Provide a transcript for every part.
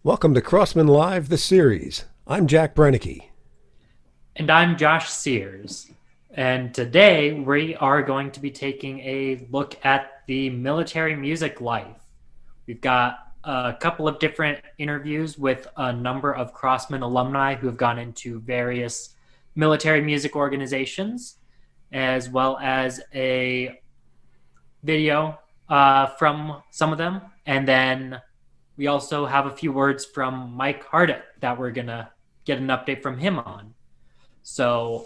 Welcome to Crossmen Live, the series. I'm Jack Brennicky. And I'm Josh Sears. And today we are going to be taking a look at the military music life. We've got a couple of different interviews with a number of Crossmen alumni who have gone into various military music organizations, as well as a video from some of them. And then we also have a few words from Mike Hardick that we're going to get an update from him on. So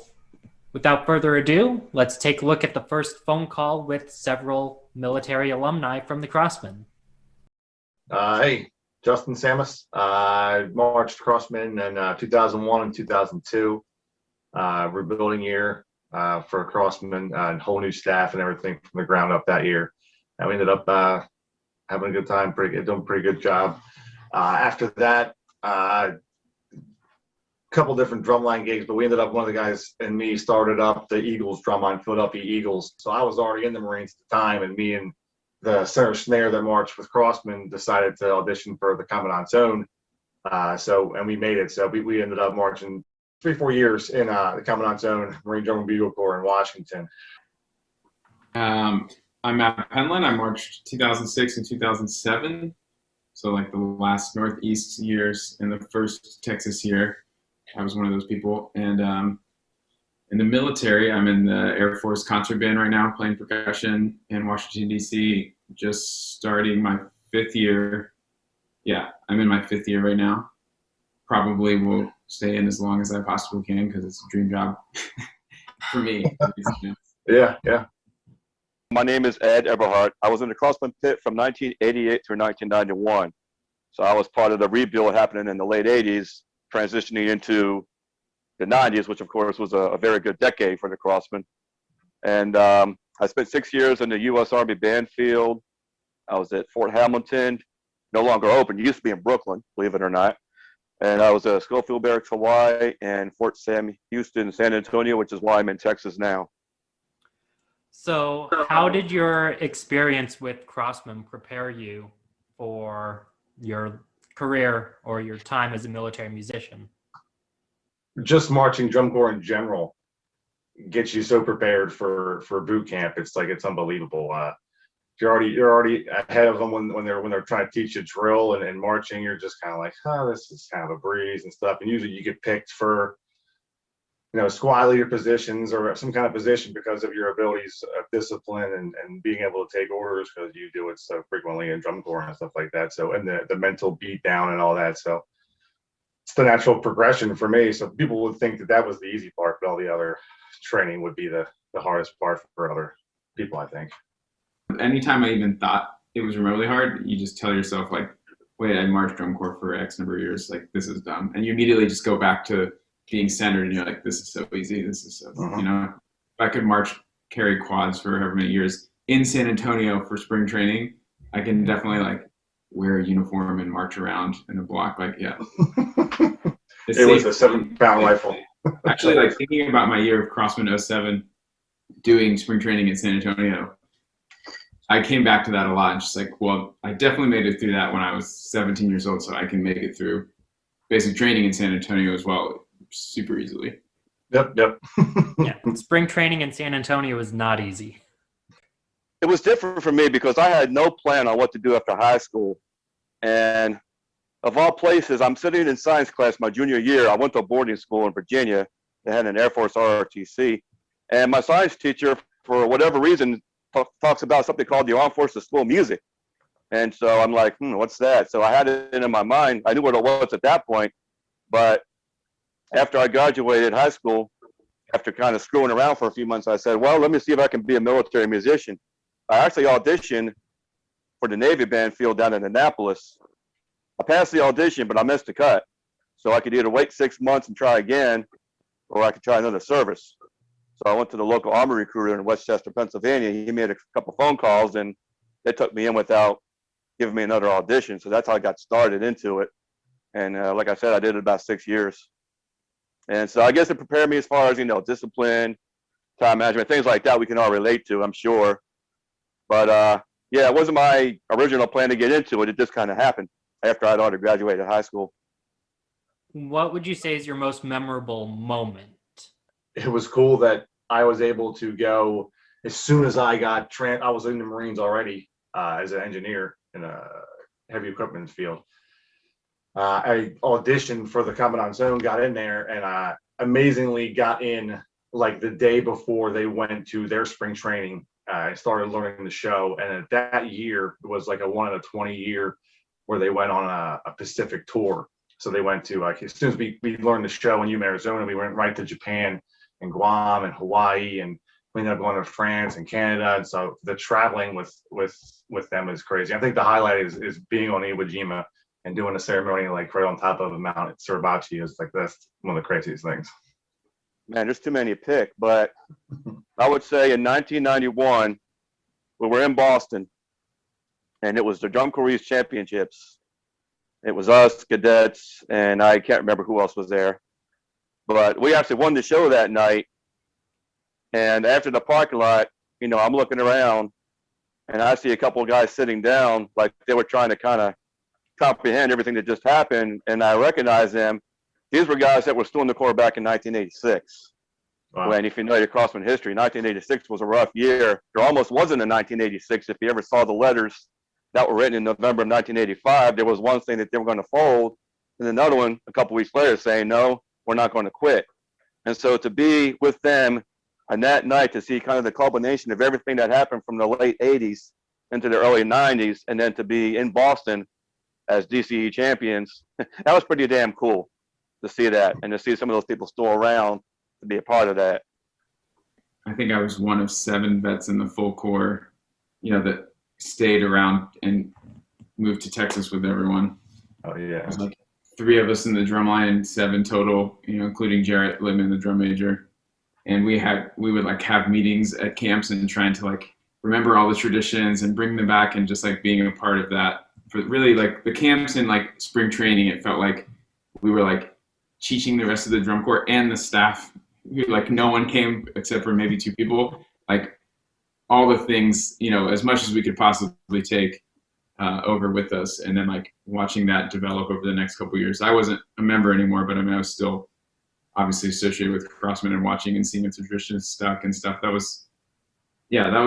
without further ado, let's take a look at the first phone call with several military alumni from the Crossmen. Hey, Justin Samus. I marched Crossmen in 2001 and 2002. Rebuilding year for Crossmen, and whole new staff and everything from the ground up that year. And we ended up having a good time, doing a pretty good job. After that, couple different drumline gigs, but we ended up, one of the guys and me started up the Eagles drumline, Philadelphia Eagles. So I was already in the Marines at the time, and me and the center snare that marched with Crossmen decided to audition for the Commandant's Own. And we made it. So we ended up marching 3-4 years in the Commandant's Own Marine Drum and Bugle Corps in Washington. I'm Matt Penland. I marched 2006 and 2007. So like the last Northeast years and the first Texas year. I was one of those people. And in the military, I'm in the Air Force concert band right now, playing percussion in Washington, D.C., just starting my 5th year. Yeah, I'm in my 5th year right now. Probably will stay in as long as I possibly can because it's a dream job for me. Yeah. My name is Ed Eberhardt. I was in the Crossmen pit from 1988 through 1991. So I was part of the rebuild happening in the late 80s, transitioning into the 90s, which of course was a very good decade for the Crossmen. And I spent 6 years in the U.S. Army band field. I was at Fort Hamilton, no longer open. It used to be in Brooklyn, believe it or not. And I was at Schofield Barracks, Hawaii, and Fort Sam Houston, San Antonio, which is why I'm in Texas now. So how did your experience with Crossmen prepare you for your career or your time as a military musician? Just marching drum corps in general gets you so prepared for boot camp. It's unbelievable. You're already ahead of them when they're trying to teach you drill and marching. You're just kind of like, oh, this is kind of a breeze and stuff. And usually you get picked for, squad leader positions or some kind of position because of your abilities of discipline and being able to take orders because you do it so frequently in drum corps and stuff like that. So, and the mental beat down and all that. So it's the natural progression for me. So people would think that was the easy part, but all the other training would be the hardest part for other people, I think. Anytime I even thought it was remotely hard, you just tell yourself like, wait, I marched drum corps for X number of years. Like, this is dumb. And you immediately just go back to being centered and you're like, this is so easy. This is so, if I could carry quads for however many years in San Antonio for spring training, I can definitely like wear a uniform and march around in a block. Like, yeah. It was a 7-pound rifle. Actually, like thinking about my year of Crossmen 07, doing spring training in San Antonio, I came back to that a lot and just like, well, I definitely made it through that when I was 17 years old, so I can make it through basic training in San Antonio as well super easily. Yep. Yeah, spring training in San Antonio is not easy. It was different for me because I had no plan on what to do after high school. And of all places, I'm sitting in science class my junior year. I went to a boarding school in Virginia. They had an Air Force ROTC. And my science teacher, for whatever reason, talks about something called the Armed Forces School of Music. And so I'm like, what's that? So I had it in my mind. I knew what it was at that point. But after I graduated high school, after kind of screwing around for a few months, I said, well, let me see if I can be a military musician. I actually auditioned for the Navy band field down in Annapolis. I passed the audition, but I missed the cut. So I could either wait 6 months and try again, or I could try another service. So I went to the local Army recruiter in Westchester, Pennsylvania. He made a couple phone calls, and they took me in without giving me another audition. So that's how I got started into it. And like I said, I did it about 6 years. And so I guess it prepared me as far as, discipline, time management, things like that we can all relate to, I'm sure. But yeah, it wasn't my original plan to get into it. It just kind of happened. after I'd already graduated high school. What would you say is your most memorable moment? It was cool that I was able to go as soon as I got I was in the Marines already as an engineer in a heavy equipment field. I auditioned for the Commandant Zone, got in there, and amazingly got in like the day before they went to their spring training. I started learning the show, and that year it was like a 1 in a 20 year where they went on a Pacific tour. So they went to, like, as soon as we learned the show in Yuma, Arizona, we went right to Japan and Guam and Hawaii, and we ended up going to France and Canada. And so the traveling with them is crazy. I think the highlight is being on Iwo Jima and doing a ceremony like right on top of a mountain. Suribachi is like, that's one of the craziest things. Man, there's too many to pick, but I would say in 1991, we were in Boston, and it was the Drum Corps East Championships. It was us, cadets, and I can't remember who else was there. But we actually won the show that night. And after the parking lot, you know, I'm looking around, and I see a couple of guys sitting down like they were trying to kind of comprehend everything that just happened, and I recognize them. These were guys that were still in the Corps back in 1986. Wow. When, if you know your Crossman history, 1986 was a rough year. There almost wasn't a 1986. If you ever saw the letters that were written in November of 1985, there was one thing that they were going to fold, and another one a couple weeks later saying, no, we're not going to quit. And so to be with them on that night, to see kind of the culmination of everything that happened from the late 80s into the early 90s, and then to be in Boston as DCE champions, that was pretty damn cool to see that, and to see some of those people still around to be a part of that. I think I was one of 7 vets in the full Corps, you know, that stayed around and moved to Texas with everyone. Oh yeah. It was like 3 of us in the drum line, 7 total, you know, including Jarrett Littman, the drum major. And we would like have meetings at camps and trying to like remember all the traditions and bring them back, and just like being a part of that. But really, like the camps and like spring training, it felt like we were like teaching the rest of the drum corps and the staff. Like no one came except for maybe 2 people. Like all the things, you know, as much as we could possibly take over with us, and then like watching that develop over the next couple of years. I wasn't a member anymore, but I mean, I was still obviously associated with Crossmen and watching and seeing the traditions stuck and stuff. That was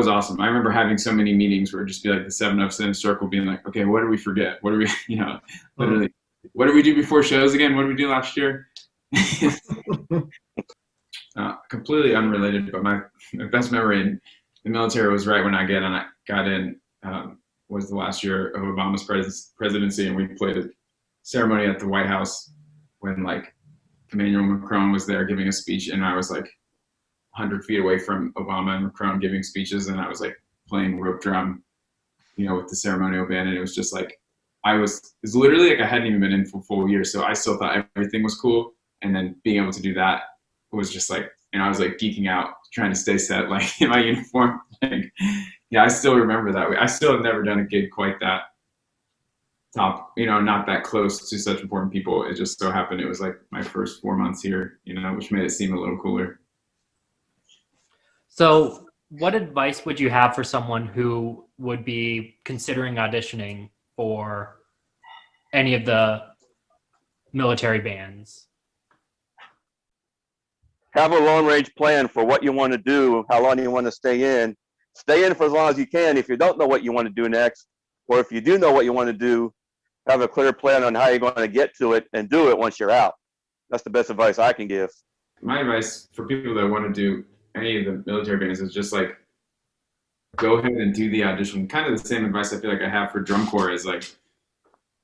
awesome. I remember having so many meetings where it'd just be like the 7 of us in a circle being like, okay, what did we forget? What do we, you know, literally, what did we do before shows again? What did we do last year? Completely unrelated, but my best memory in the military was right when I got in, was the last year of Obama's presidency, and we played a ceremony at the White House when like Emmanuel Macron was there giving a speech, and I was like 100 feet away from Obama and Macron giving speeches, and I was like playing rope drum, you know, with the ceremonial band, and it was just like it's literally like I hadn't even been in for a full year, so I still thought everything was cool, and then being able to do that was just like, and I was like geeking out, trying to stay set like in my uniform. Like, yeah, I still remember that. I still have never done a gig quite that top, you know, not that close to such important people. It just so happened it was like my first 4 months here, you know, which made it seem a little cooler. So what advice would you have for someone who would be considering auditioning for any of the military bands? Have a long-range plan for what you want to do, how long you want to stay in. Stay in for as long as you can if you don't know what you want to do next, or if you do know what you want to do, have a clear plan on how you're going to get to it and do it once you're out. That's the best advice I can give. My advice for people that want to do any of the military bands is just like, go ahead and do the audition. Kind of the same advice I feel like I have for drum corps is like,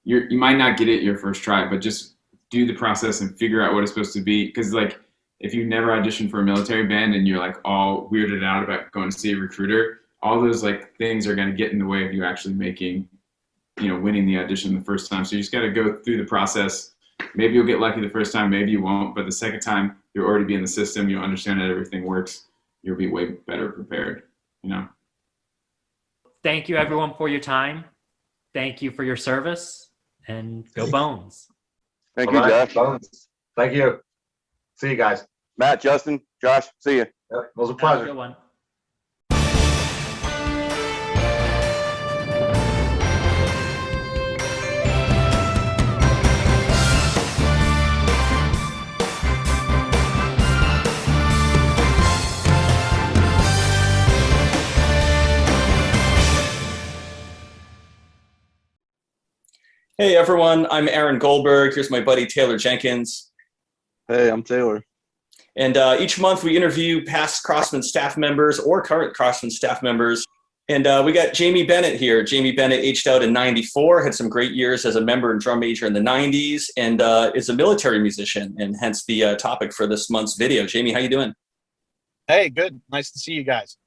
you might not get it your first try, but just do the process and figure out what it's supposed to be. Because like, if you never auditioned for a military band and you're like all weirded out about going to see a recruiter, all those like things are going to get in the way of you actually making, you know, winning the audition the first time. So you just got to go through the process. Maybe you'll get lucky the first time, maybe you won't, but the second time you'll already be in the system, you'll understand that everything works, you'll be way better prepared, you know. Thank you everyone for your time. Thank you for your service, and go Bones. Thank you, Josh. Bones. Thank you. See you guys. Matt, Justin, Josh, see you. Yep, it was a Have a pleasure. good one. Hey everyone, I'm Aaron Goldberg. Here's my buddy Taylor Jenkins. Hey, I'm Taylor. And each month we interview past Crossmen staff members or current Crossmen staff members. And we got Jamie Bennett here. Jamie Bennett aged out in '94, had some great years as a member and drum major in the '90s, and is a military musician, and hence the topic for this month's video. Jamie, how you doing? Hey, good. Nice to see you guys.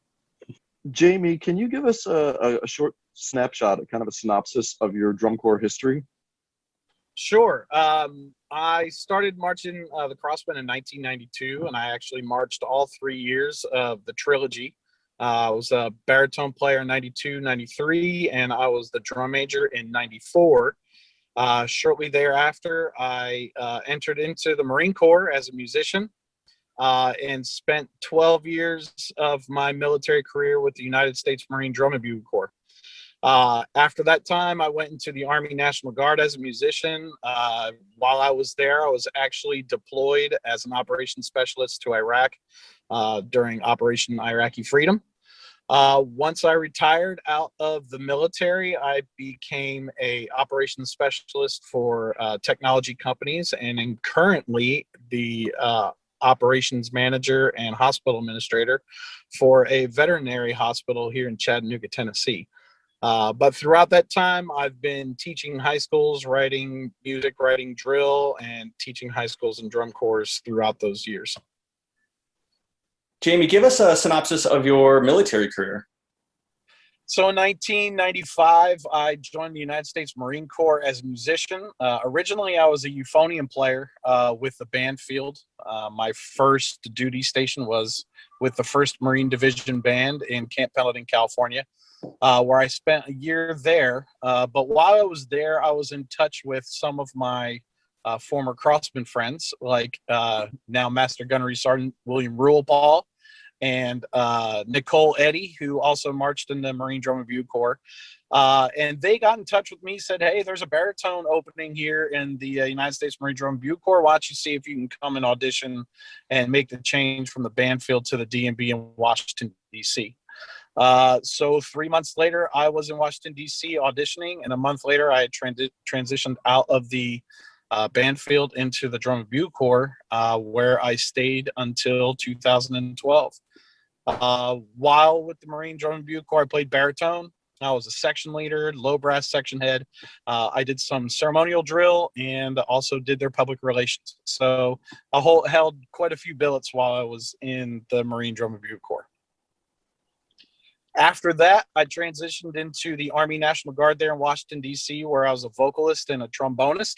Jamie, can you give us a short snapshot, kind of a synopsis of your drum corps history? Sure. I started marching the Crossmen in 1992, and I actually marched all 3 years of the trilogy. I was a baritone player in 92, 93, and I was the drum major in 94. Shortly thereafter, I entered into the Marine Corps as a musician and spent 12 years of my military career with the United States Marine Drum and Bugle Corps. After that time, I went into the Army National Guard as a musician. While I was there, I was actually deployed as an operations specialist to Iraq during Operation Iraqi Freedom. Once I retired out of the military, I became a operations specialist for technology companies, and am currently the operations manager and hospital administrator for a veterinary hospital here in Chattanooga, Tennessee. But throughout that time, I've been teaching high schools, writing music, writing drill, and teaching high schools and drum corps throughout those years. Jamie, give us a synopsis of your military career. So in 1995, I joined the United States Marine Corps as a musician. Originally, I was a euphonium player with the band field. My first duty station was with the 1st Marine Division Band in Camp Pendleton, California, where I spent a year there. But while I was there, I was in touch with some of my former Crossmen friends, like now Master Gunnery Sergeant William Rulepaul and Nicole Eddy, who also marched in the Marine Drum and Bugle Corps. And they got in touch with me, said, hey, there's a baritone opening here in the United States Marine Drum and Bugle Corps. Why don't you see if you can come and audition and make the change from the band field to the DMB in Washington, D.C. So 3 months later, I was in Washington, D.C. auditioning, and a month later, I transitioned out of the band field into the Drum and Bugle Corps, where I stayed until 2012. While with the Marine Drum and Bugle Corps, I played baritone. I was a section leader, low brass section head. I did some ceremonial drill and also did their public relations. So I held quite a few billets while I was in the Marine Drum and Bugle Corps. After that, I transitioned into the Army National Guard there in Washington, D.C., where I was a vocalist and a trombonist,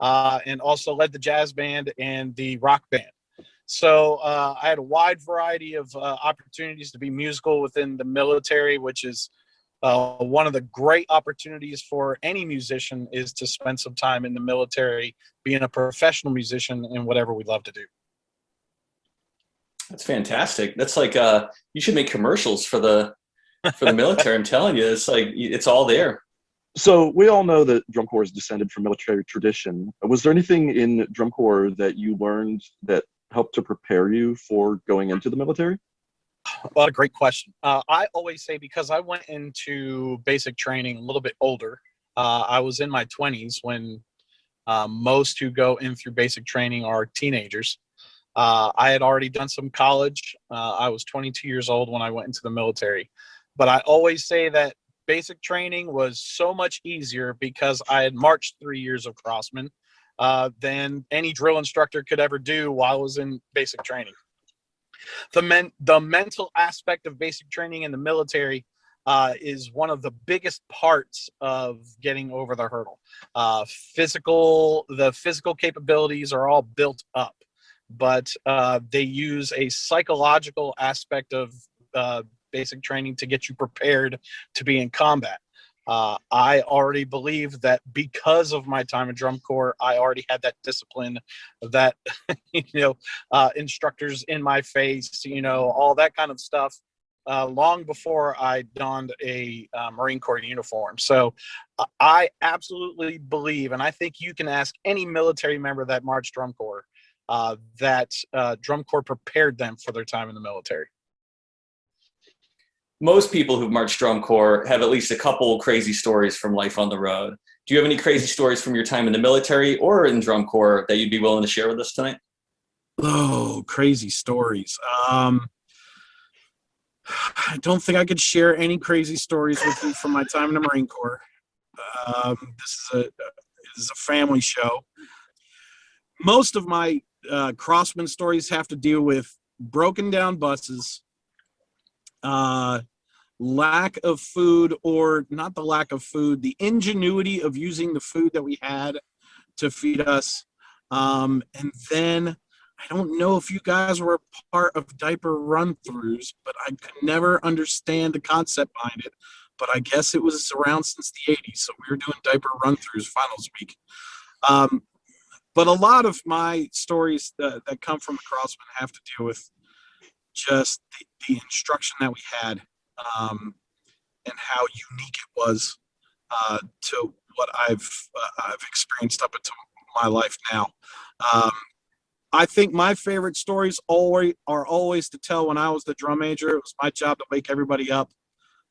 and also led the jazz band and the rock band. So I had a wide variety of opportunities to be musical within the military, which is one of the great opportunities for any musician, is to spend some time in the military, being a professional musician in whatever we love to do. That's fantastic. That's like you should make commercials for the military. I'm telling you, it's like it's all there. So we all know that drum corps is descended from military tradition. Was there anything in drum corps that you learned that helped to prepare you for going into the military? What a great question. I always say, because I went into basic training a little bit older, I was in my 20s when most who go in through basic training are teenagers. I had already done some college. I was 22 years old when I went into the military. But I always say that basic training was so much easier because I had marched 3 years of Crossmen than any drill instructor could ever do while I was in basic training. The mental aspect of basic training in the military is one of the biggest parts of getting over the hurdle. The physical capabilities are all built up, but they use a psychological aspect of basic training to get you prepared to be in combat. I already believe that because of my time in drum corps, I already had that discipline, that instructors in my face, all that kind of stuff, long before I donned a Marine Corps uniform. So I absolutely believe, and I think you can ask any military member that marched drum corps, that drum corps prepared them for their time in the military. most people who've marched drum corps have at least a couple crazy stories from life on the road. Do you have any crazy stories from your time in the military or in drum corps that you'd be willing to share with us tonight? Oh, crazy stories. I don't think I could share any crazy stories with you from my time in the Marine Corps. This is a family show. Most of my Crossman stories have to deal with broken down buses, lack of food, or not the lack of food, the ingenuity of using the food that we had to feed us. And then I don't know if you guys were a part of diaper run-throughs, but I could never understand the concept behind it. But I guess it was around since the 80s, so we were doing diaper run-throughs finals week. But a lot of my stories that come from the Crossmen have to deal with just the instruction that we had, and how unique it was to what I've experienced up until my life now. I think my favorite stories are always to tell when I was the drum major. It was my job to wake everybody up.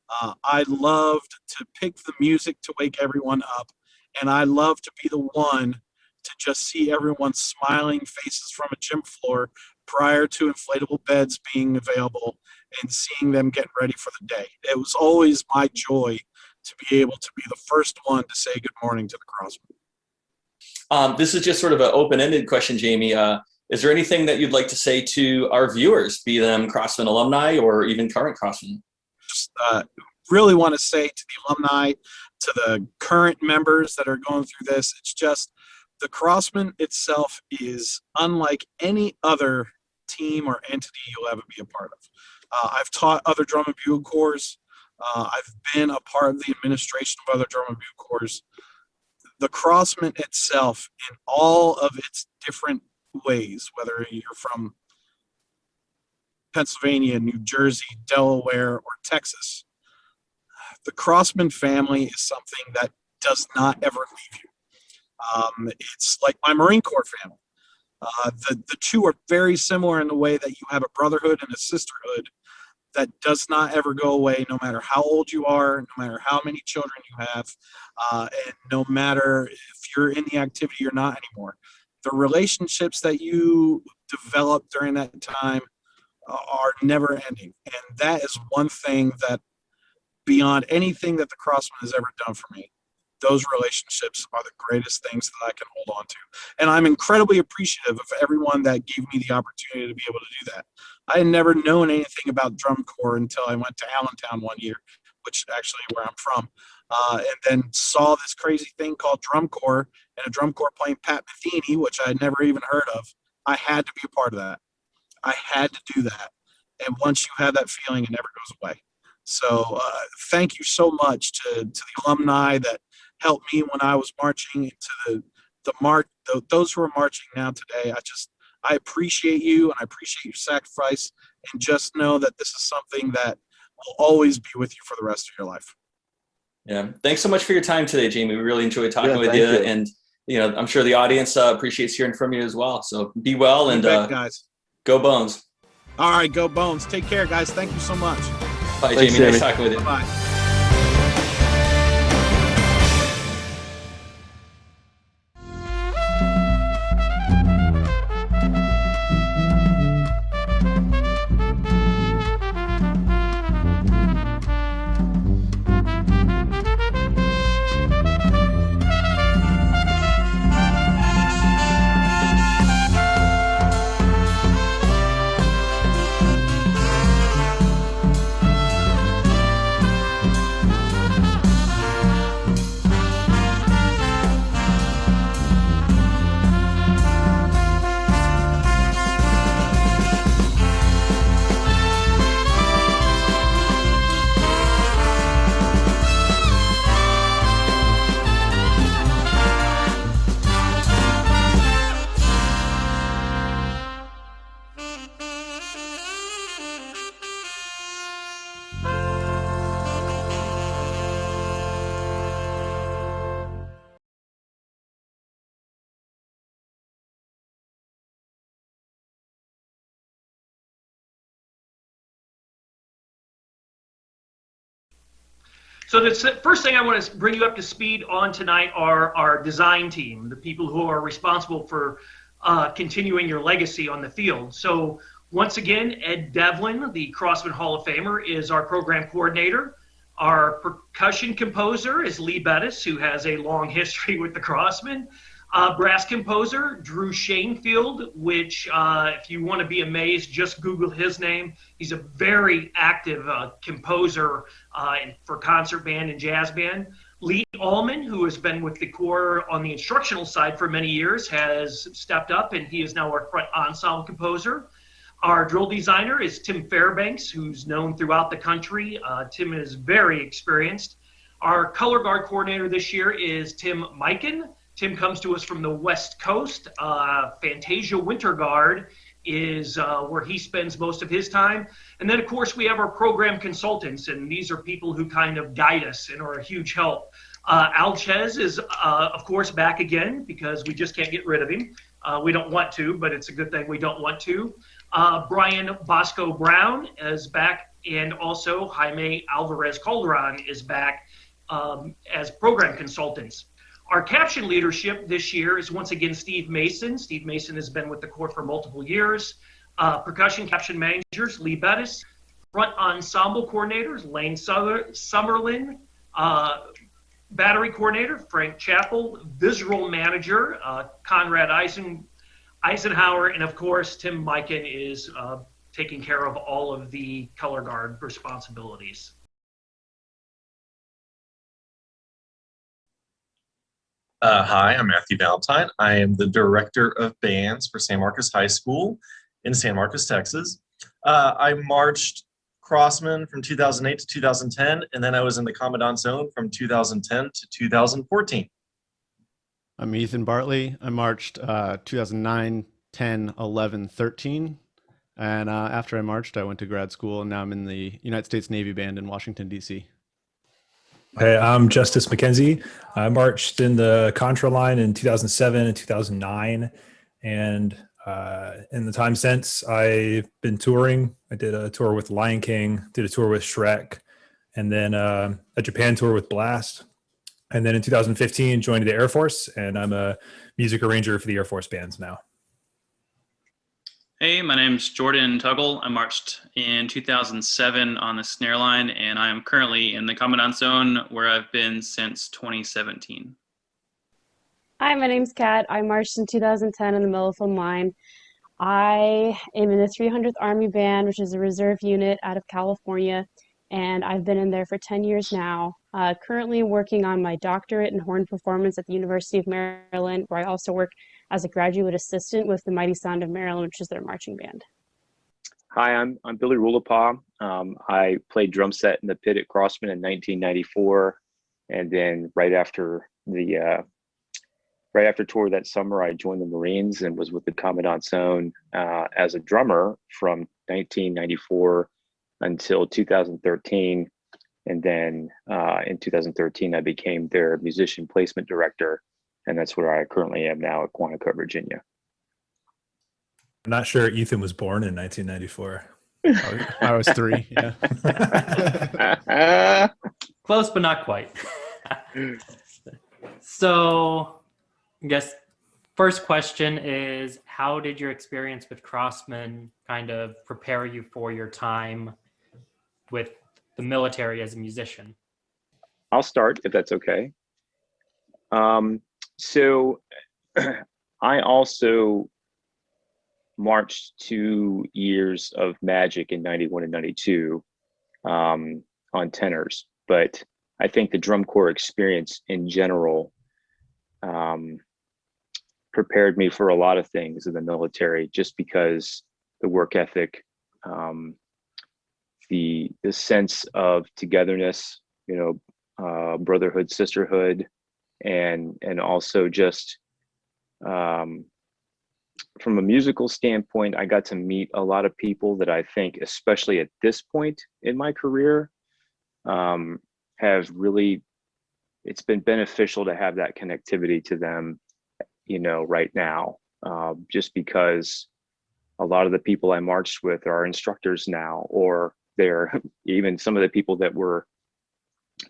I loved to pick the music to wake everyone up, and I loved to be the one to just see everyone's smiling faces from a gym floor prior to inflatable beds being available and seeing them getting ready for the day. It was always my joy to be able to be the first one to say good morning to the Crossmen. This is just sort of an open-ended question, Jamie. Is there anything that you'd like to say to our viewers, be them Crossmen alumni or even current Crossmen? Just really want to say to the alumni, to the current members that are going through this, it's just the Crossmen itself is unlike any other team or entity you'll ever be a part of. I've taught other drum and bugle corps. I've been a part of the administration of other drum and bugle corps. The Crossmen itself, in all of its different ways, whether you're from Pennsylvania, New Jersey, Delaware, or Texas, the Crossmen family is something that does not ever leave you. It's like my Marine Corps family. The two are very similar in the way that you have a brotherhood and a sisterhood that does not ever go away, no matter how old you are, no matter how many children you have, and no matter if you're in the activity or not anymore. The relationships that you develop during that time are never ending. And that is one thing that, beyond anything that the Crossman has ever done for me, those relationships are the greatest things that I can hold on to. And I'm incredibly appreciative of everyone that gave me the opportunity to be able to do that. I had never known anything about drum corps until I went to Allentown one year, which is actually where I'm from, and then saw this crazy thing called drum corps, and a drum corps playing Pat Metheny, which I had never even heard of. I had to be a part of that. I had to do that. And once you have that feeling, it never goes away. So thank you so much to the alumni that helped me when I was marching, to those who are marching now today. I appreciate you, and I appreciate your sacrifice, and just know that this is something that will always be with you for the rest of your life. Yeah. Thanks so much for your time today, Jamie. We really enjoyed talking with thank you. you. And, I'm sure the audience appreciates hearing from you as well. So be well and guys. Go Bones. All right, go Bones. Take care, guys. Thank you so much. Bye, Thanks, Jamie. Nice Jamie. talking with you. Bye. So the first thing I want to bring you up to speed on tonight are our design team, the people who are responsible for continuing your legacy on the field. So once again, Ed Devlin, the Crossmen Hall of Famer, is our program coordinator. Our percussion composer is Lee Bettis, who has a long history with the Crossmen. Brass composer, Drew Shanefield, which if you want to be amazed, just Google his name. He's a very active composer for concert band and jazz band. Lee Allman, who has been with the Corps on the instructional side for many years, has stepped up, and he is now our front ensemble composer. Our drill designer is Tim Fairbanks, who's known throughout the country. Tim is very experienced. Our color guard coordinator this year is Tim Mikan. Tim comes to us from the West Coast. Fantasia Winter Guard is where he spends most of his time. And then, of course, we have our program consultants, and these are people who kind of guide us and are a huge help. Al Chez is, of course, back again because we just can't get rid of him. We don't want to, but it's a good thing we don't want to. Brian Bosco Brown is back, and also Jaime Alvarez Calderon is back as program consultants. Our caption leadership this year is once again Steve Mason. Steve Mason has been with the Corps for multiple years. Percussion caption managers, Lee Bettis. Front ensemble coordinators, Lane Summerlin. Battery coordinator, Frank Chappell. Visual manager, Conrad Eisenhower. And of course, Tim Mikan is taking care of all of the color guard responsibilities. Hi, I'm Matthew Valentine. I am the Director of Bands for San Marcos High School in San Marcos, Texas. I marched Crossmen from 2008 to 2010, and then I was in the Commandant Zone from 2010 to 2014. I'm Ethan Bartley. I marched 2009, 10, 11, 13. And after I marched, I went to grad school, and now I'm in the United States Navy Band in Washington, D.C. Hey, I'm Justice McKenzie. I marched in the Contra line in 2007 and 2009. And in the time since, I've been touring. I did a tour with Lion King, did a tour with Shrek, and then a Japan tour with Blast. And then in 2015, joined the Air Force, and I'm a music arranger for the Air Force bands now. Hey, my name's Jordan Tuggle. I marched in 2007 on the snare line, and I am currently in the Commandant Zone, where I've been since 2017. Hi, my name's Kat. I marched in 2010 in the Millfield line. I am in the 300th Army Band, which is a reserve unit out of California, and I've been in there for 10 years now. Currently working on my doctorate in horn performance at the University of Maryland, where I also work as a graduate assistant with the Mighty Sound of Maryland, which is their marching band. Hi, I'm Billy Rulepaw. I played drum set in the pit at Crossmen in 1994, and then right after tour that summer, I joined the Marines and was with the Commandant Zone as a drummer from 1994 until 2013. And then in 2013, I became their musician placement director, and that's where I currently am now at Quantico, Virginia. I'm not sure Ethan was born in 1994. I was 3, yeah. Close, but not quite. So I guess first question is, how did your experience with Crossmen kind of prepare you for your time with the military as a musician? I'll start if that's okay. So I also marched 2 years of Magic in 91 and 92 on tenors, but I think the drum corps experience in general prepared me for a lot of things in the military, just because the work ethic, the sense of togetherness, brotherhood, sisterhood, and also just from a musical standpoint, I got to meet a lot of people that I think, especially at this point in my career, have really, it's been beneficial to have that connectivity to them, right now, just because a lot of the people I marched with are instructors now, or they're even some of the people that were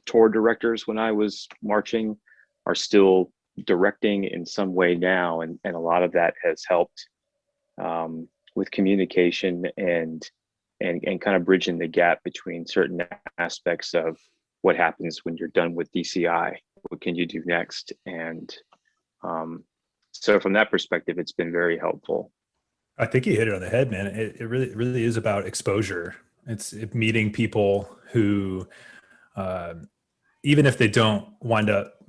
tour directors when I was marching are still directing in some way now, and a lot of that has helped with communication and kind of bridging the gap between certain aspects of what happens when you're done with DCI. What can you do next? And so from that perspective, it's been very helpful. I think you hit it on the head, man. It really is about exposure. It's meeting people who, even if they don't wind up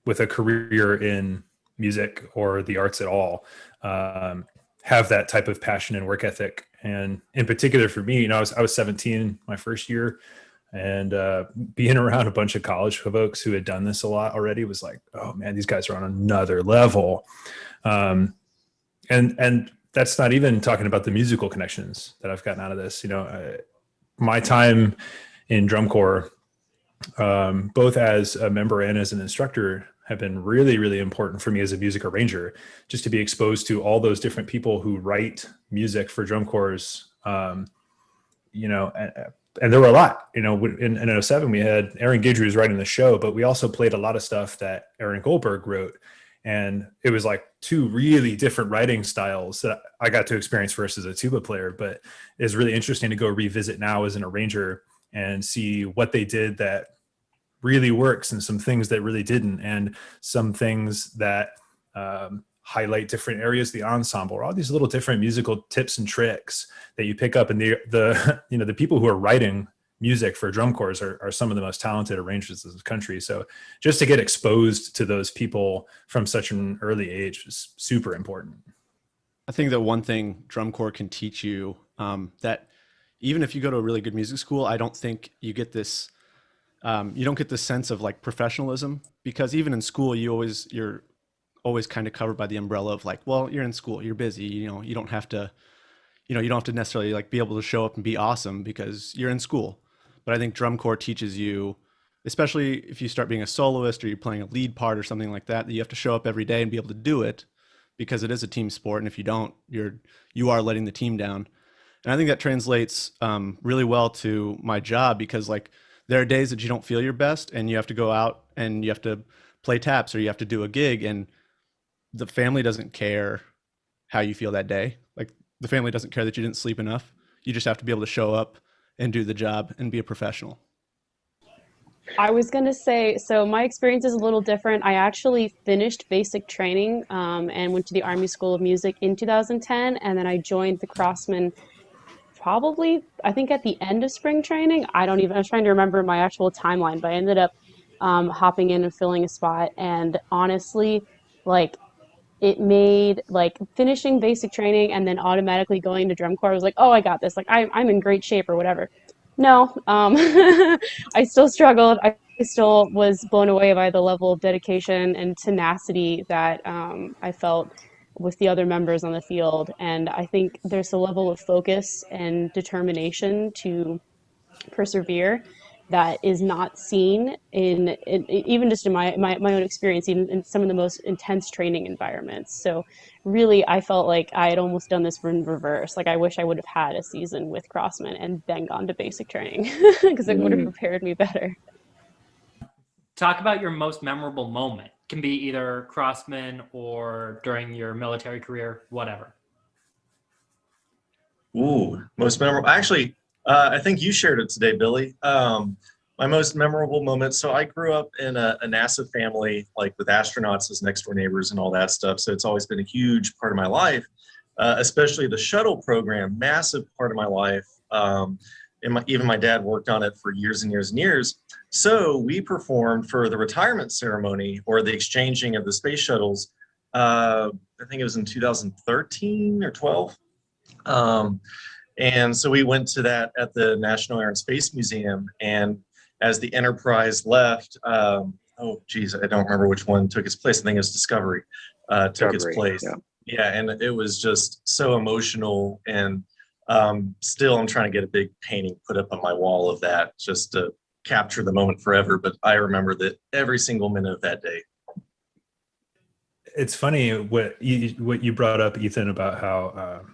with a career in music or the arts at all, have that type of passion and work ethic. And in particular for me, I was 17 my first year, and being around a bunch of college folks who had done this a lot already was like, oh man, these guys are on another level. And that's not even talking about the musical connections that I've gotten out of this. My time in drum corps, both as a member and as an instructor, have been really, really important for me as a music arranger, just to be exposed to all those different people who write music for drum corps. And there were a lot. In 07, we had Aaron Guidry was writing the show, but we also played a lot of stuff that Aaron Goldberg wrote. And it was like two really different writing styles that I got to experience first as a tuba player, but it's really interesting to go revisit now as an arranger and see what they did that really works and some things that really didn't, and some things that highlight different areas of the ensemble, or all these little different musical tips and tricks that you pick up. And the people who are writing music for drum corps are some of the most talented arrangers in this country. So just to get exposed to those people from such an early age is super important. I think that one thing drum corps can teach you, that even if you go to a really good music school, I don't think you get this, you don't get this sense of like professionalism, because even in school, you're always kind of covered by the umbrella of like, well, you're in school, you're busy, you don't have to necessarily like be able to show up and be awesome because you're in school. But I think drum corps teaches you, especially if you start being a soloist or you're playing a lead part or something like that, that you have to show up every day and be able to do it, because it is a team sport. And if you don't, you are letting the team down. And I think that translates really well to my job, because like there are days that you don't feel your best and you have to go out and you have to play taps or you have to do a gig, and the family doesn't care how you feel that day. Like the family doesn't care that you didn't sleep enough. You just have to be able to show up and do the job and be a professional. I was going to say, so my experience is a little different. I actually finished basic training and went to the Army School of Music in 2010, and then I joined the Crossmen probably, I think at the end of spring training. I was trying to remember my actual timeline, but I ended up hopping in and filling a spot. And honestly, like, it made like finishing basic training and then automatically going to drum corps, I was like, oh, I got this. Like I'm in great shape or whatever. No, I still struggled. I still was blown away by the level of dedication and tenacity that I felt with the other members on the field. And I think there's a level of focus and determination to persevere that is not seen in even just in my own experience, even in some of the most intense training environments. So really, I felt like I had almost done this in reverse. Like I wish I would have had a season with Crossmen and then gone to basic training, because it would have prepared me better. Talk about your most memorable moment. It can be either Crossmen or during your military career, whatever. Ooh, most memorable. Actually, I think you shared it today, Billy. My most memorable moment. So I grew up in a NASA family, like with astronauts as next door neighbors and all that stuff. So it's always been a huge part of my life, especially the shuttle program, massive part of my life. Even my dad worked on it for years and years and years. So we performed for the retirement ceremony or the exchanging of the space shuttles. I think it was in 2013 or 12. And so we went to that at the National Air and Space Museum. And as the Enterprise left, I don't remember which one took its place. I think it was Discovery took its place. Yeah, and it was just so emotional. And still, I'm trying to get a big painting put up on my wall of that just to capture the moment forever. But I remember that every single minute of that day. It's funny what you brought up, Ethan, about how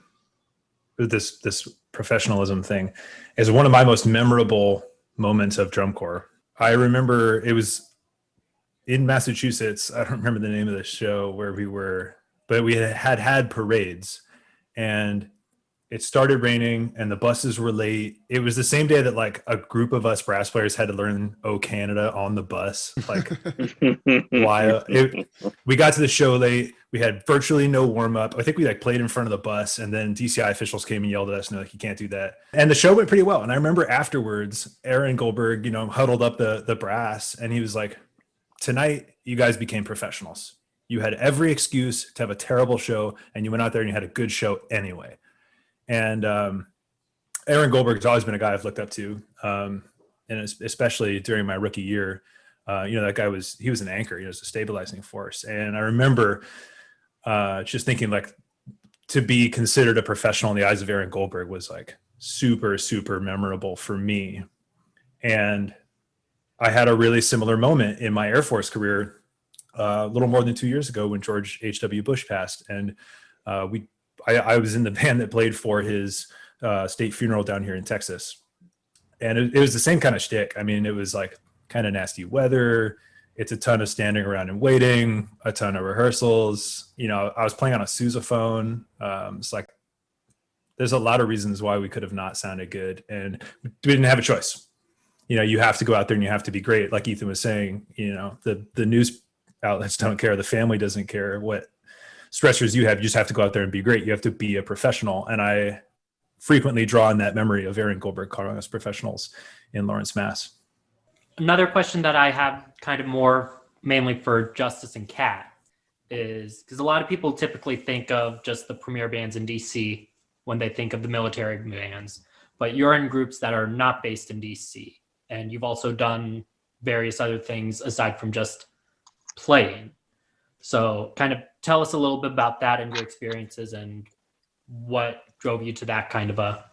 this professionalism thing is one of my most memorable moments of drum corps. I remember it was in Massachusetts. I don't remember the name of the show where we were, but we had parades, and it started raining and the buses were late. It was the same day that like a group of us brass players had to learn "Oh Canada" on the bus. Like, why? We got to the show late. We had virtually no warm up. I think we like played in front of the bus, and then DCI officials came and yelled at us, and like, you can't do that. And the show went pretty well. And I remember afterwards, Aaron Goldberg, huddled up the brass, and he was like, "Tonight, you guys became professionals. You had every excuse to have a terrible show, and you went out there and you had a good show anyway." And Aaron Goldberg's always been a guy I've looked up to, and especially during my rookie year. That guy was an anchor. He was a stabilizing force. And I remember just thinking, like, to be considered a professional in the eyes of Aaron Goldberg was like super, super memorable for me. And I had a really similar moment in my Air Force career a little more than 2 years ago when George H.W. Bush passed. And I was in the band that played for his state funeral down here in Texas. And it was the same kind of shtick. I mean, it was like kind of nasty weather. It's a ton of standing around and waiting, a ton of rehearsals. I was playing on a sousaphone. It's like, there's a lot of reasons why we could have not sounded good, and we didn't have a choice. You have to go out there and you have to be great. Like Ethan was saying, the news outlets don't care. The family doesn't care what stressors you have. You just have to go out there and be great. You have to be a professional. And I frequently draw on that memory of Aaron Goldberg calling us professionals in Lawrence, Mass. Another question that I have kind of more mainly for Justice and Kat is, because a lot of people typically think of just the premier bands in DC when they think of the military bands, but you're in groups that are not based in DC, and you've also done various other things aside from just playing. So kind of tell us a little bit about that and your experiences and what drove you to that kind of a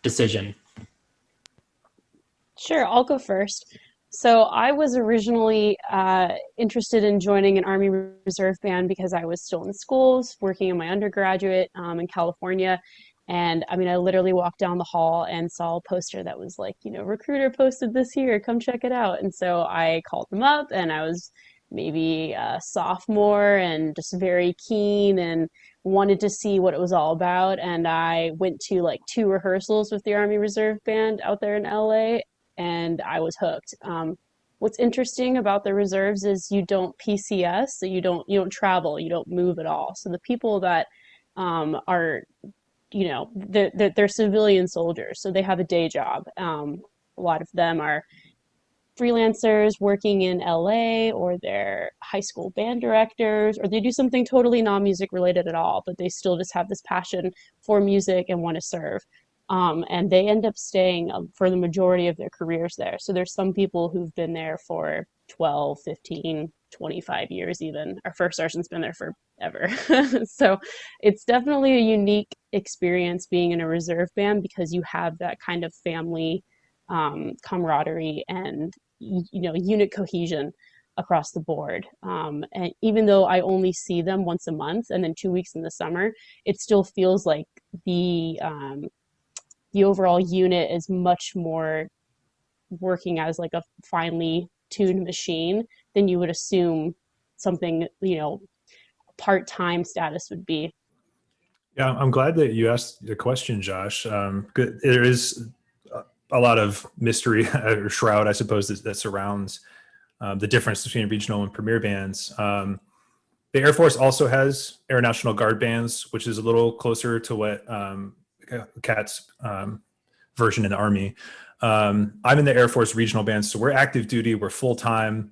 decision. Sure, I'll go first. So I was originally interested in joining an Army Reserve Band because I was still in schools, working in my undergraduate in California. And I mean, I literally walked down the hall and saw a poster that was like, recruiter posted this here, come check it out. And so I called them up, and I was maybe a sophomore and just very keen and wanted to see what it was all about. And I went to like 2 rehearsals with the Army Reserve Band out there in LA, and I was hooked. What's interesting about the reserves is you don't PCS, so you don't travel, you don't move at all. So the people that are, they're civilian soldiers, so they have a day job. A lot of them are freelancers working in LA, or they're high school band directors, or they do something totally non-music related at all, but they still just have this passion for music and want to serve. And they end up staying for the majority of their careers there. So there's some people who've been there for 12, 15, 25 years even. Our first sergeant's been there forever. So it's definitely a unique experience being in a reserve band, because you have that kind of family camaraderie and unit cohesion across the board. And even though I only see them once a month and then 2 weeks in the summer, it still feels like the overall unit is much more working as like a finely tuned machine than you would assume something, part-time status would be. Yeah, I'm glad that you asked the question, Josh. There is a lot of mystery or shroud, I suppose, that surrounds the difference between regional and premier bands. The Air Force also has Air National Guard bands, which is a little closer to what Kat's version in the Army. I'm in the Air Force regional band, so we're active duty, we're full-time.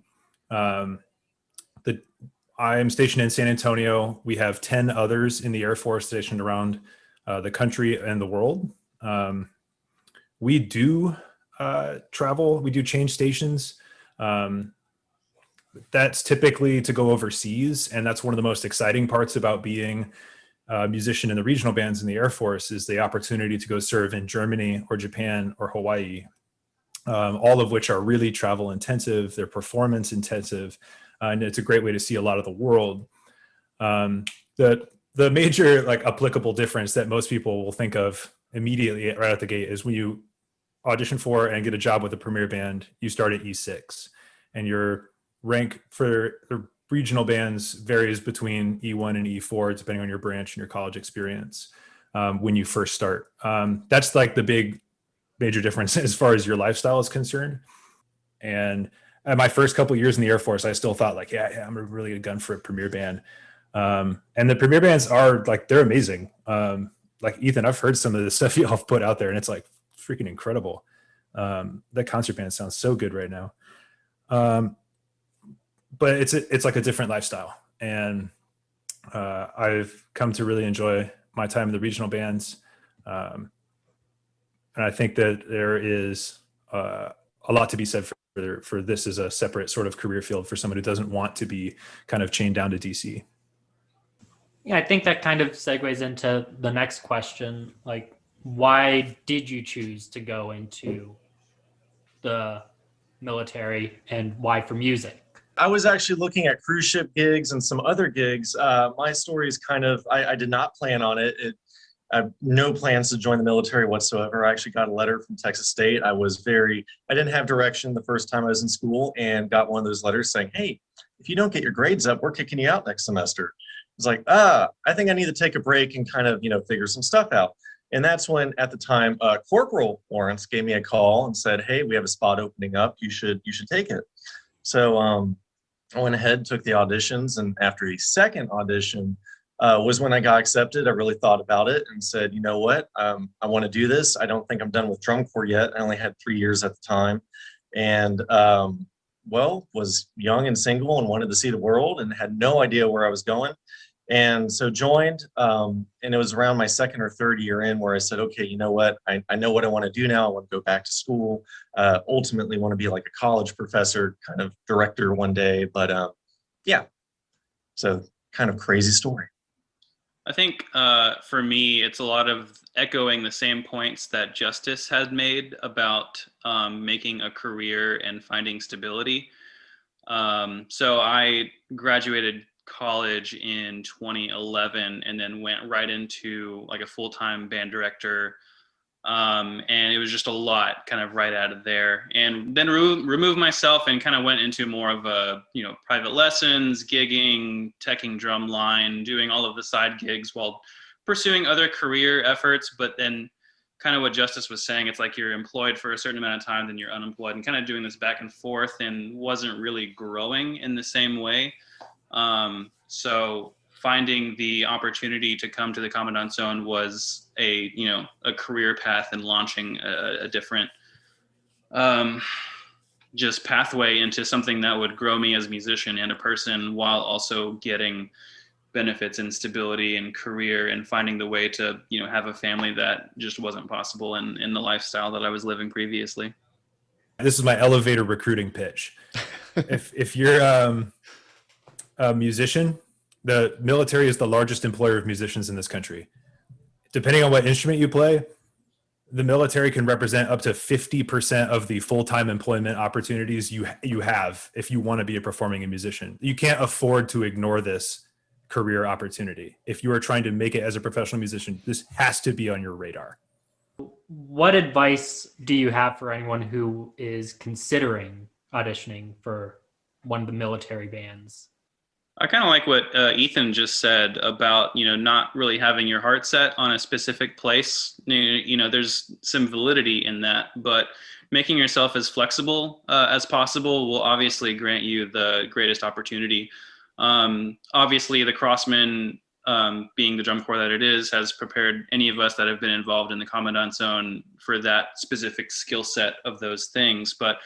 I'm stationed in San Antonio. We have 10 others in the Air Force stationed around the country and the world. We do travel, we do change stations. That's typically to go overseas, and that's one of the most exciting parts about being a musician in the regional bands in the Air Force is the opportunity to go serve in Germany or Japan or Hawaii, all of which are really travel intensive, they're performance intensive, and it's a great way to see a lot of the world. The major applicable difference that most people will think of immediately right out the gate is when you audition for and get a job with a premier band, you start at E6, and your rank for the regional bands varies between E1 and E4 depending on your branch and your college experience when you first start. That's like the big major difference as far as your lifestyle is concerned. And at my first couple of years in the Air Force, I still thought like, yeah, I'm a really good gun for a premier band. And the premier bands are like, they're amazing. Like Ethan, I've heard some of the stuff y'all have put out there and it's like freaking incredible. That concert band sounds so good right now. But it's like a different lifestyle. And I've come to really enjoy my time in the regional bands. And I think that there is a lot to be said for this as a separate sort of career field for someone who doesn't want to be kind of chained down to DC. Yeah, I think that kind of segues into the next question. Like, why did you choose to go into the military and why for music? I was actually looking at cruise ship gigs and some other gigs. My story is kind of, I did not plan on it. I have no plans to join the military whatsoever. I actually got a letter from Texas State. I didn't have direction the first time I was in school and got one of those letters saying, hey, if you don't get your grades up, we're kicking you out next semester. I was like, I think I need to take a break and kind of, figure some stuff out. And that's when, at the time, Corporal Lawrence gave me a call and said, hey, we have a spot opening up. You should take it. So I went ahead, took the auditions, and after a second audition was when I got accepted. I really thought about it and said, you know what, I want to do this. I don't think I'm done with drum corps yet. I only had 3 years at the time. And was young and single and wanted to see the world and had no idea where I was going. And so joined, and it was around my second or third year in where I said, okay, you know what, I know what I want to do now. I want to go back to school, ultimately want to be like a college professor, kind of director one day. But yeah, so kind of crazy story. I think for me, it's a lot of echoing the same points that Justice had made about making a career and finding stability. So I graduated college in 2011 and then went right into like a full-time band director. And it was just a lot kind of right out of there, and then removed myself and kind of went into more of a, private lessons, gigging, teching drum line, doing all of the side gigs while pursuing other career efforts. But then kind of what Justice was saying, it's like you're employed for a certain amount of time, then you're unemployed, and kind of doing this back and forth and wasn't really growing in the same way. So finding the opportunity to come to the Commandant Zone was a career path and launching a different just pathway into something that would grow me as a musician and a person, while also getting benefits and stability and career and finding the way to, have a family that just wasn't possible in the lifestyle that I was living previously. This is my elevator recruiting pitch. If you're a musician, the military is the largest employer of musicians in this country. Depending on what instrument you play, the military can represent up to 50% of the full-time employment opportunities you have if you want to be a performing musician. You can't afford to ignore this career opportunity. If you are trying to make it as a professional musician, this has to be on your radar. What advice do you have for anyone who is considering auditioning for one of the military bands? I kind of like what Ethan just said about, not really having your heart set on a specific place. There's some validity in that, but making yourself as flexible as possible will obviously grant you the greatest opportunity. Obviously, the Crossmen, being the drum corps that it is, has prepared any of us that have been involved in the Commandant Zone for that specific skill set of those things. But,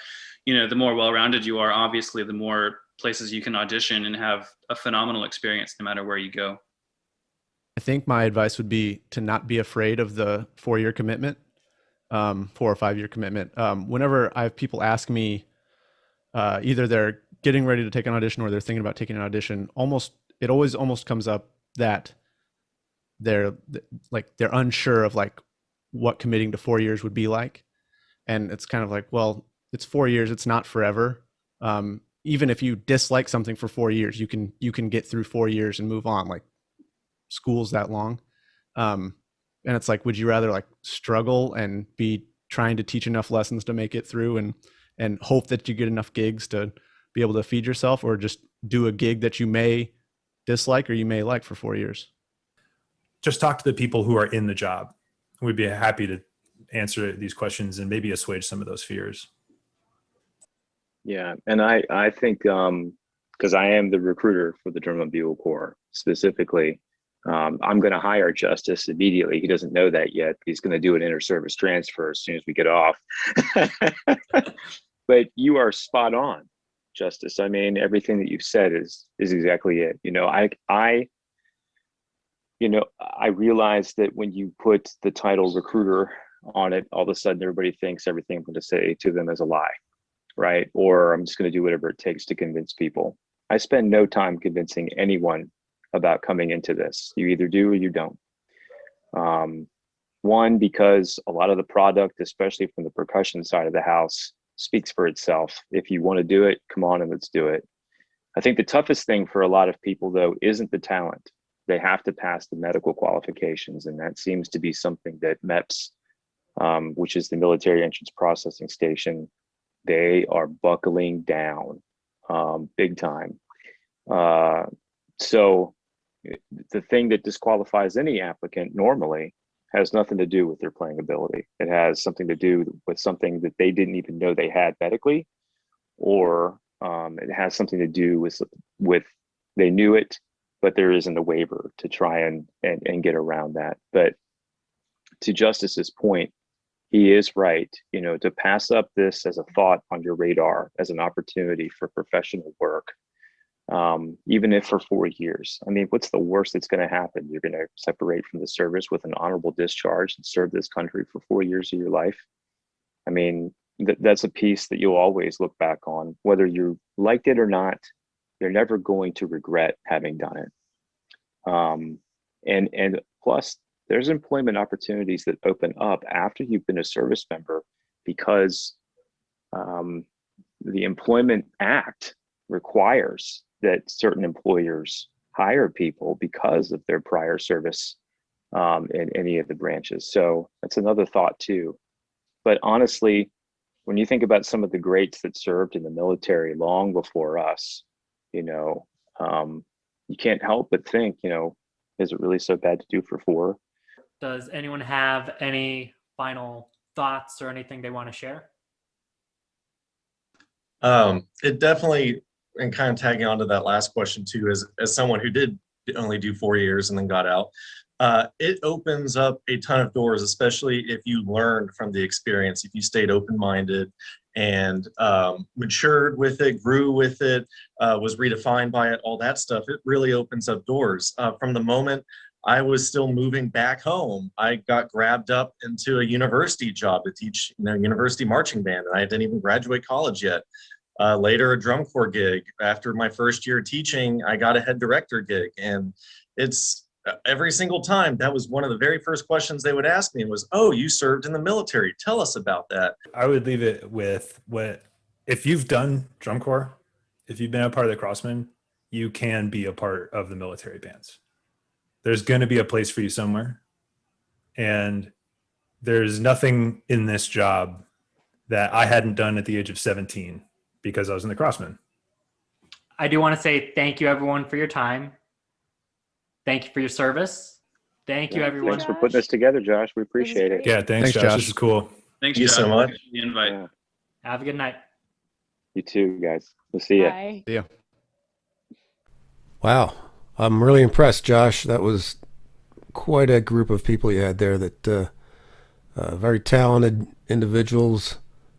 the more well-rounded you are, obviously, the more places you can audition and have a phenomenal experience no matter where you go. I think my advice would be to not be afraid of the 4-year commitment, 4 or 5 year commitment. Whenever I have people ask me, either they're getting ready to take an audition or they're thinking about taking an audition, it always comes up that they're unsure of like what committing to 4 years would be like. And it's kind of like, well, it's 4 years. It's not forever. Even if you dislike something for 4 years, you can get through 4 years and move on. Like, school's that long. And it's like, would you rather like struggle and be trying to teach enough lessons to make it through and hope that you get enough gigs to be able to feed yourself, or just do a gig that you may dislike or you may like for 4 years? Just talk to the people who are in the job. We'd be happy to answer these questions and maybe assuage some of those fears. Yeah, and I think because I am the recruiter for the Drum and Bugle Corps specifically, I'm going to hire Justice immediately. He doesn't know that yet. He's going to do an inter-service transfer as soon as we get off. But you are spot on, Justice. I mean, everything that you've said is exactly it. I realize that when you put the title recruiter on it, all of a sudden everybody thinks everything I'm going to say to them is a lie, right? Or I'm just going to do whatever it takes to convince people. I spend no time convincing anyone about coming into this. You either do or you don't. One, because a lot of the product, especially from the percussion side of the house, speaks for itself. If you want to do it, come on and let's do it. I think the toughest thing for a lot of people, though, isn't the talent. They have to pass the medical qualifications, and that seems to be something that MEPS, which is the Military Entrance Processing Station, they are buckling down big time. So the thing that disqualifies any applicant normally has nothing to do with their playing ability. It has something to do with something that they didn't even know they had medically, or it has something to do with they knew it, but there isn't a waiver to try and get around that. But to Justice's point, he is right. To pass up this as a thought on your radar, as an opportunity for professional work, even if for 4 years. I mean, what's the worst that's going to happen? You're going to separate from the service with an honorable discharge and serve this country for 4 years of your life. I mean, that's a piece that you'll always look back on, whether you liked it or not. You're never going to regret having done it. And plus, there's employment opportunities that open up after you've been a service member, because the Employment Act requires that certain employers hire people because of their prior service in any of the branches. So that's another thought too. But honestly, when you think about some of the greats that served in the military long before us, you can't help but think, is it really so bad to do for 4? Does anyone have any final thoughts or anything they want to share? It definitely, and kind of tagging on to that last question too, as someone who did only do 4 years and then got out, it opens up a ton of doors, especially if you learned from the experience, if you stayed open-minded and matured with it, grew with it, was redefined by it, all that stuff. It really opens up doors. From the moment I was still moving back home, I got grabbed up into a university job to teach, university marching band, and I didn't even graduate college yet. Later, a drum corps gig. After my first year teaching, I got a head director gig, and it's every single time that was one of the very first questions they would ask me was, "Oh, you served in the military. Tell us about that." I would leave it with if you've done drum corps, if you've been a part of the Crossmen, you can be a part of the military bands. There's going to be a place for you somewhere. And there's nothing in this job that I hadn't done at the age of 17 because I was in the Crossmen. I do want to say thank you, everyone, for your time. Thank you for your service. Thank you, everyone. Thanks for putting this together, Josh. We appreciate it. Yeah, thanks, Josh. This is cool. Thanks, Thank you Josh, so much. for the invite. Yeah. Have a good night. You too, guys. We'll see you. Bye. Yeah. Wow. I'm really impressed, Josh. That was quite a group of people you had there, that very talented individuals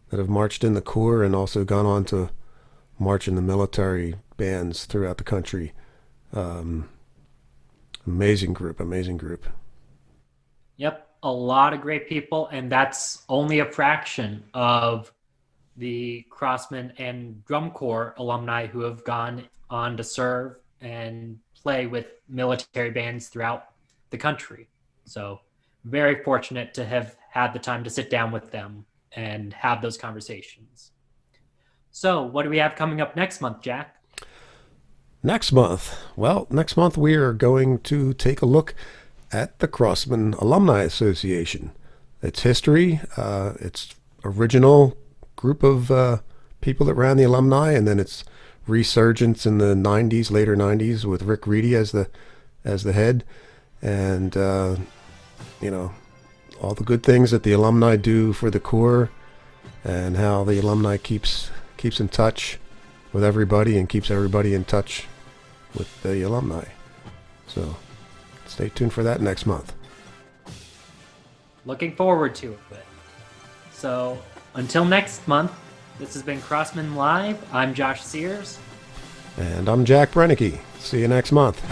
that have marched in the Corps and also gone on to march in the military bands throughout the country. Amazing group, amazing group. Yep, a lot of great people, and that's only a fraction of the Crossmen and Drum Corps alumni who have gone on to serve and play with military bands throughout the country. So very fortunate to have had the time to sit down with them and have those conversations. So what do we have coming up next month, Jack? Next month we are going to take a look at the Crossmen Alumni Association. its history, its original group of people that ran the alumni, and then its resurgence in the 90s, later 90s, with Rick Reedy as the head, and you know, all the good things that the alumni do for the Corps, and how the alumni keeps in touch with everybody and keeps everybody in touch with the alumni. So stay tuned for that next month. Looking forward to it. So until next month, this has been Crossmen Live. I'm Josh Sears. And I'm Jack Brennicky. See you next month.